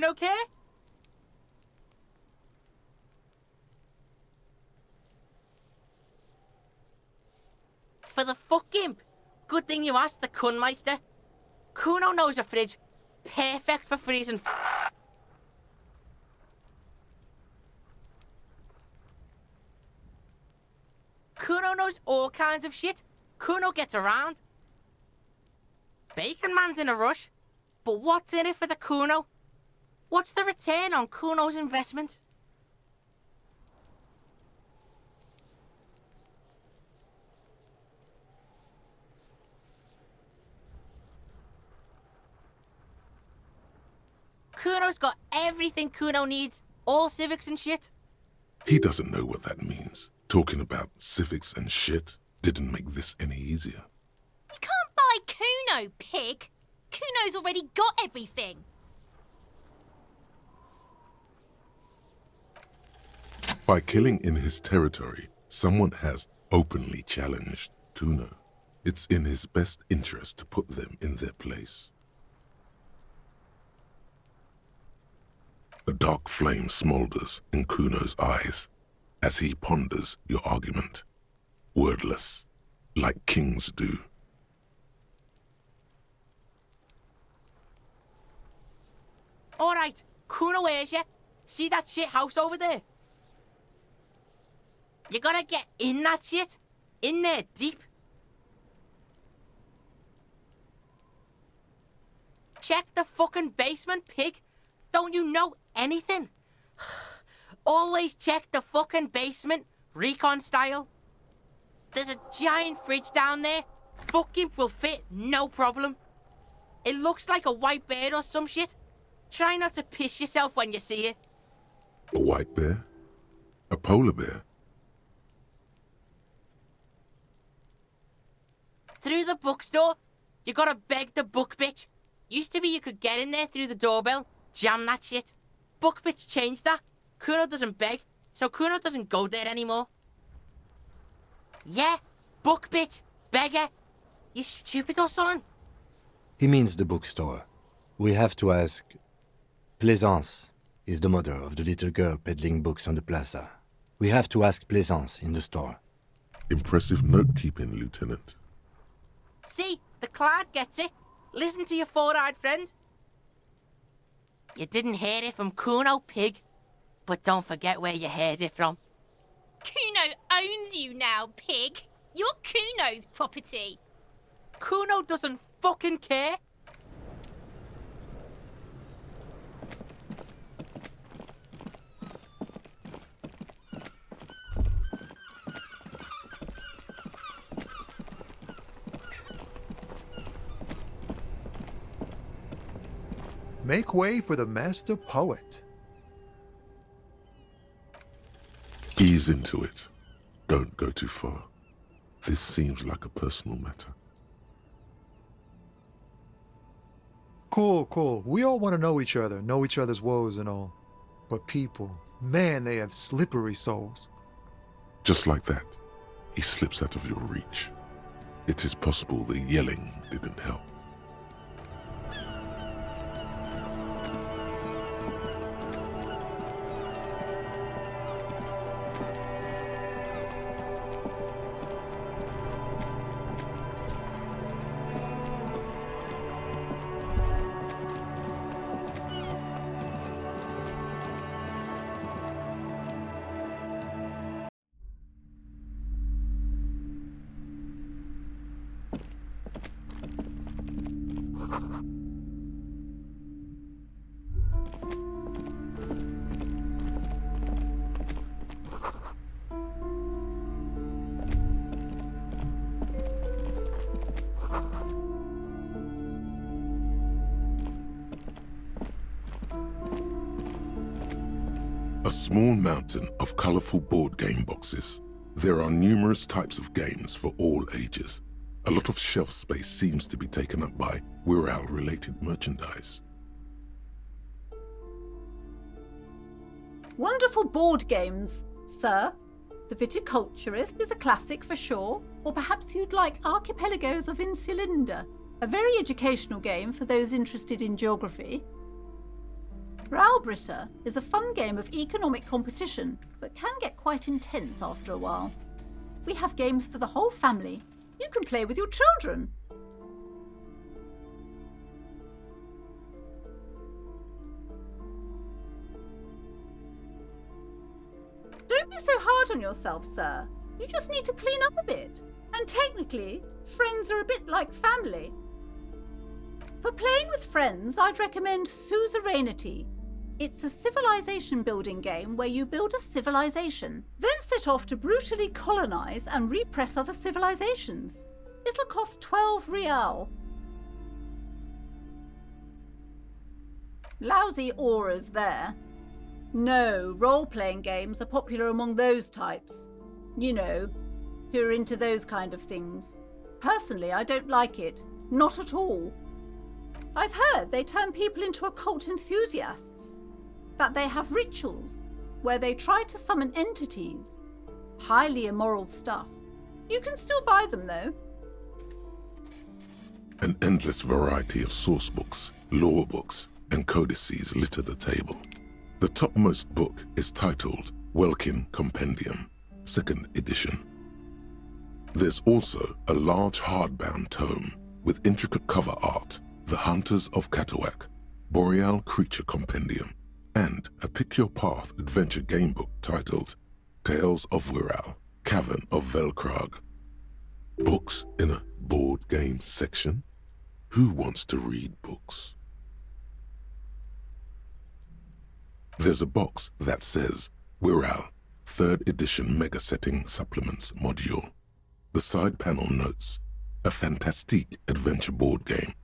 Kuno care? For the fuck gimp. Good thing you asked the Kunmeister. Kuno knows a fridge. Perfect for freezing Kuno knows all kinds of shit. Kuno gets around. Bacon Man's in a rush. But what's in it for the Kuno? What's the return on Kuno's investment? Kuno's got everything Kuno needs. All civics and shit. He doesn't know what that means. Talking about civics and shit didn't make this any easier. You can't buy Kuno, pig. Kuno's already got everything. By killing in his territory, someone has openly challenged Kuno. It's in his best interest to put them in their place. A dark flame smolders in Kuno's eyes as he ponders your argument, wordless, like kings do. Alright, Kuno hears you. See that shit house over there? You gotta get in that shit. In there, deep. Check the fucking basement, pig. Don't you know anything? Always check the fucking basement, recon style. There's a giant fridge down there. Fucking will fit, no problem. It looks like a white bear or some shit. Try not to piss yourself when you see it. A white bear? A polar bear? Through the bookstore, you gotta beg the book bitch. Used to be you could get in there through the doorbell, jam that shit. Book bitch changed that. Kuno doesn't beg, so Kuno doesn't go there anymore. Yeah, book bitch, beggar. You stupid or something? He means the bookstore. We have to ask... Plaisance is the mother of the little girl peddling books on the plaza. We have to ask Plaisance in the store. Impressive note-keeping, Lieutenant. See, the cloud gets it. Listen to your four-eyed friend. You didn't hear it from Kuno, pig. But don't forget where you heard it from. Kuno owns you now, pig. You're Kuno's property. Kuno doesn't fucking care. Make way for the master poet. Ease into it. Don't go too far. This seems like a personal matter. Cool. We all want to know each other, know each other's woes and all. But people, man, they have slippery souls. Just like that, he slips out of your reach. It is possible the yelling didn't help. A small mountain of colorful board game boxes. There are numerous types of games for all ages. A lot of shelf space seems to be taken up by Wirral-related merchandise. Wonderful board games, sir. The Viticulturist is a classic for sure, or perhaps you'd like Archipelagos of Insulinda, a very educational game for those interested in geography. Graubritter is a fun game of economic competition, but can get quite intense after a while. We have games for the whole family. You can play with your children. Don't be so hard on yourself, sir. You just need to clean up a bit. And technically, friends are a bit like family. For playing with friends, I'd recommend Suzerainty. It's a civilization building game where you build a civilization, then set off to brutally colonize and repress other civilizations. It'll cost 12 real. Lousy auras there. No, role-playing games are popular among those types. You know, who are into those kind of things. Personally, I don't like it. Not at all. I've heard they turn people into occult enthusiasts. That they have rituals where they try to summon entities. Highly immoral stuff. You can still buy them, though. An endless variety of source books, lore books, and codices litter the table. The topmost book is titled Welkin Compendium, 2nd edition. There's also a large hardbound tome with intricate cover art, The Hunters of Katawak, Boreal Creature Compendium, and a pick-your-path adventure game book titled Tales of Wirral, Cavern of Velkrag. Books in a board game section? Who wants to read books? There's a box that says Wirral, 3rd edition Mega Setting Supplements Module. The side panel notes, a fantastique adventure board game,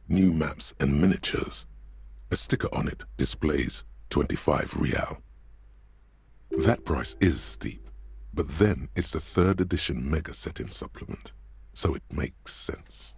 new maps and miniatures. A sticker on it displays 25 real. That price is steep, but then it's the 3rd edition Mega Setting Supplement, so it makes sense.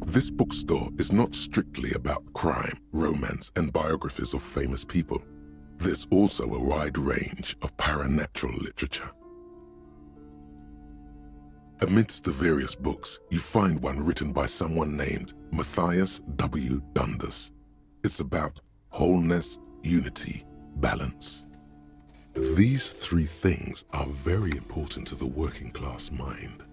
This bookstore is not strictly about crime, romance, and biographies of famous people. There's also a wide range of paranatural literature. Amidst the various books, you find one written by someone named Matthias W. Dundas. It's about wholeness, unity, balance. These 3 things are very important to the working class mind.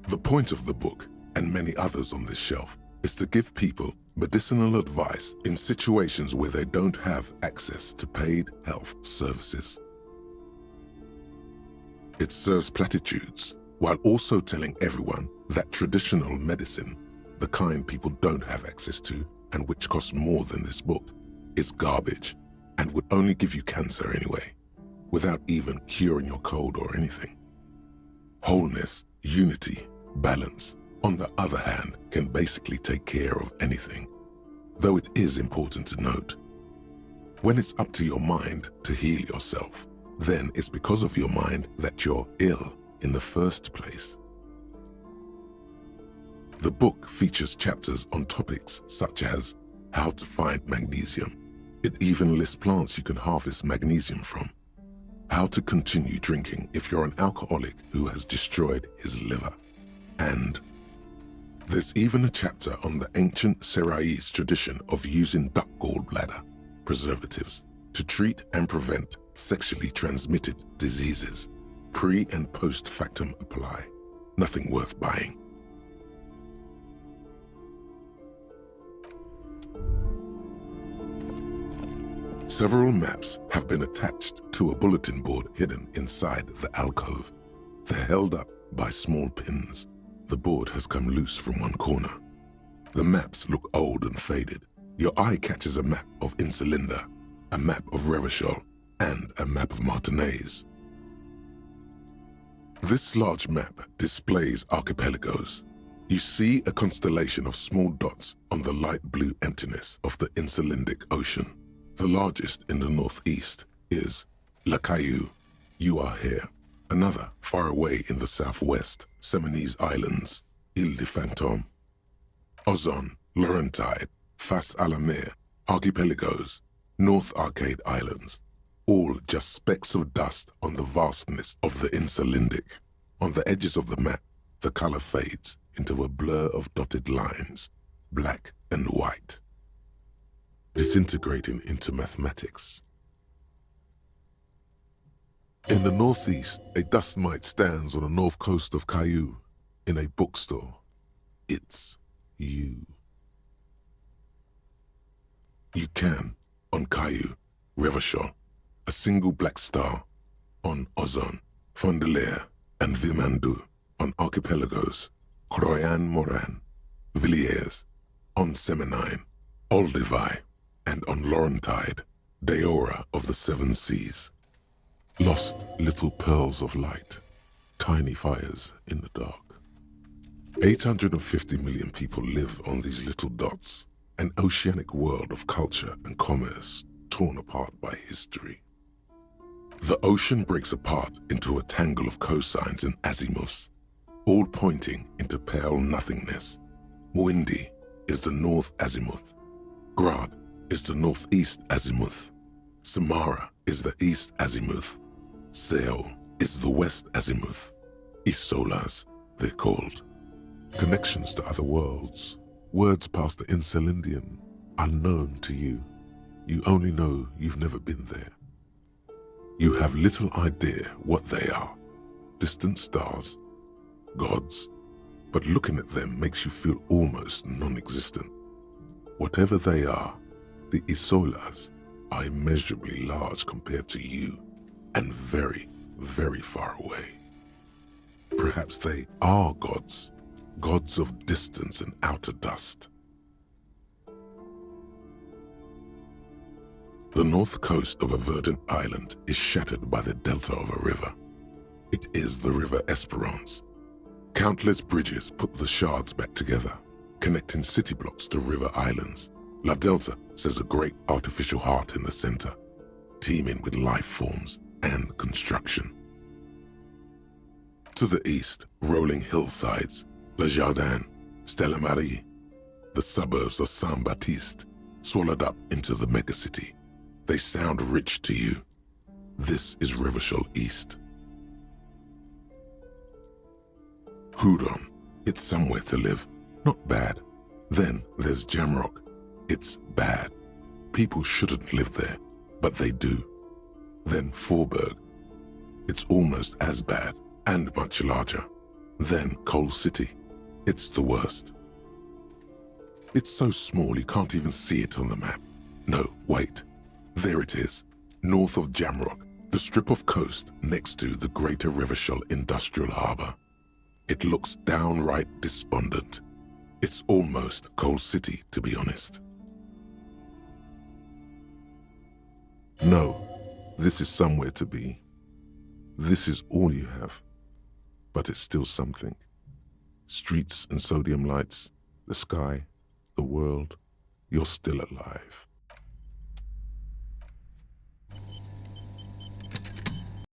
The point of the book, and many others on this shelf, is to give people medicinal advice in situations where they don't have access to paid health services. It serves platitudes, while also telling everyone that traditional medicine, the kind people don't have access to and which costs more than this book, is garbage and would only give you cancer anyway, without even curing your cold or anything. Wholeness, unity, balance, on the other hand, can basically take care of anything. Though it is important to note, when it's up to your mind to heal yourself, then it's because of your mind that you're ill in the first place. The book features chapters on topics such as how to find magnesium. It even lists plants you can harvest magnesium from. How to continue drinking if you're an alcoholic who has destroyed his liver. And there's even a chapter on the ancient Seraïs tradition of using duck gallbladder preservatives to treat and prevent sexually transmitted diseases. Pre and post factum apply. Nothing worth buying. Several maps have been attached to a bulletin board hidden inside the alcove. They're held up by small pins. The board has come loose from one corner. The maps look old and faded. Your eye catches a map of Insulinda, a map of Revachol, and a map of Martinez. This large map displays archipelagos, You see a constellation of small dots on the light blue emptiness of the Insulindic Ocean. The largest in the northeast is La Caillou. You are here. Another far away in the southwest, Seminese Islands, Ile de Fantôme. Ozon, Laurentide, Fas à la Mer, Archipelagos, North Arcade Islands, all just specks of dust on the vastness of the Insulindic. On the edges of the map, the color fades into a blur of dotted lines, black and white, disintegrating into mathematics. In the northeast, a dust mite stands on the north coast of Caillou in a bookstore. It's you. You can, on Caillou, Revachol, a single black star, on Ozon, Fondelier, and Vilmandu, on Archipelagos, Croyan Moran, Villiers, on Seminine, Olduvai, and on Laurentide, Deora of the Seven Seas. Lost little pearls of light, tiny fires in the dark. 850 million people live on these little dots, an oceanic world of culture and commerce torn apart by history. The ocean breaks apart into a tangle of cosines and azimuths, all pointing into pale nothingness. Windy is the north azimuth. Grad is the northeast azimuth. Samara is the east azimuth. Seo is the west azimuth. Isolas, they're called. Connections to other worlds. Words past the Insulindian, unknown to you. You only know you've never been there. You have little idea what they are. Distant stars, gods, but looking at them makes you feel almost non-existent. Whatever they are, the Isolas are immeasurably large compared to you, and very, very far away. Perhaps they are gods, gods of distance and outer dust. The north coast of a verdant island is shattered by the delta of a river. It is the River Esperance. Countless bridges put the shards back together, connecting city blocks to river islands. La Delta says a great artificial heart in the center, teeming with life forms and construction. To the east, rolling hillsides, Le Jardin, Stella Marie, the suburbs of Saint-Baptiste, swallowed up into the megacity. They sound rich to you. This is Revachol East. Hudon, it's somewhere to live, not bad. Then there's Jamrock, it's bad. People shouldn't live there, but they do. Then Forberg, it's almost as bad and much larger. Then Coal City, it's the worst. It's so small you can't even see it on the map. No, wait. There it is, north of Jamrock, the strip of coast next to the Greater Revachol Industrial Harbour. It looks downright despondent. It's almost Coal City, to be honest. No, this is somewhere to be. This is all you have, but it's still something. Streets and sodium lights, the sky, the world, you're still alive.